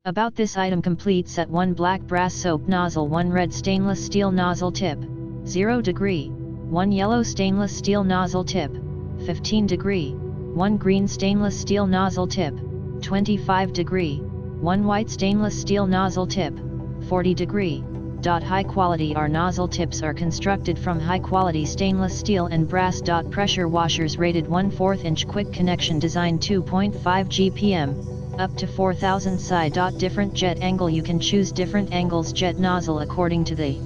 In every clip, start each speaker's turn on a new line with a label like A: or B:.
A: About this item: complete set: 1 black brass soap nozzle, 1 red stainless steel nozzle tip, 0 degree, 1 yellow stainless steel nozzle tip, 15 degree, 1 green stainless steel nozzle tip, 25 degree, 1 white stainless steel nozzle tip, 40 degree. High quality. Our nozzle tips are constructed from high quality stainless steel and brass. Pressure washers rated 1/4 inch, quick connection design, 2.5 GPM, up to 4000 psi. Different jet angle, you can choose different angles. Jet nozzle according to the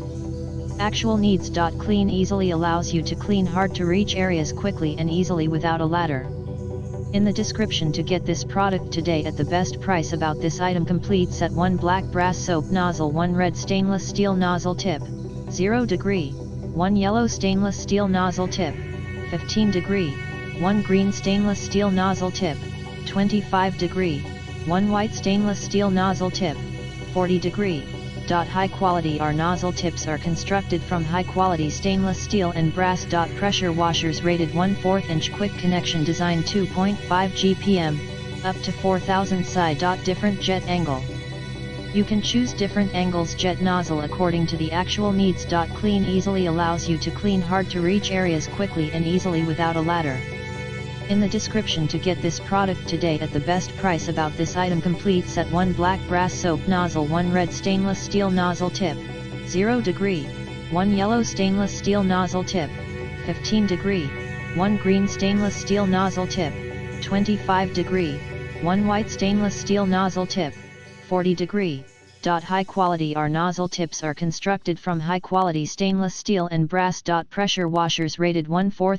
A: actual needs. Clean easily, allows you to clean hard to reach areas quickly and easily without a ladder. In the description to get this product today at the best price. About this item: complete set: 1 black brass soap nozzle, 1 red stainless steel nozzle tip, 0 degree, 1 yellow stainless steel nozzle tip, 15 degree, 1 green stainless steel nozzle tip, 25 degree, 1 white stainless steel nozzle tip, 40 degree. High quality. Our nozzle tips are constructed from high quality stainless steel and brass. Pressure washers rated 1/4 inch, quick connection design, 2.5 GPM, up to 4000 psi. Different jet angle, you can choose different angles. Jet nozzle according to the actual needs. Clean easily, allows you to clean hard to reach areas quickly and easily without a ladder. In the description to get this product today at the best price. About this item: complete set: 1 black brass soap nozzle, 1 red stainless steel nozzle tip, 0 degree, 1 yellow stainless steel nozzle tip, 15 degree, 1 green stainless steel nozzle tip, 25 degree, 1 white stainless steel nozzle tip, 40 degree. High quality. Our nozzle tips are constructed from high quality stainless steel and brass. Pressure washers rated 1/4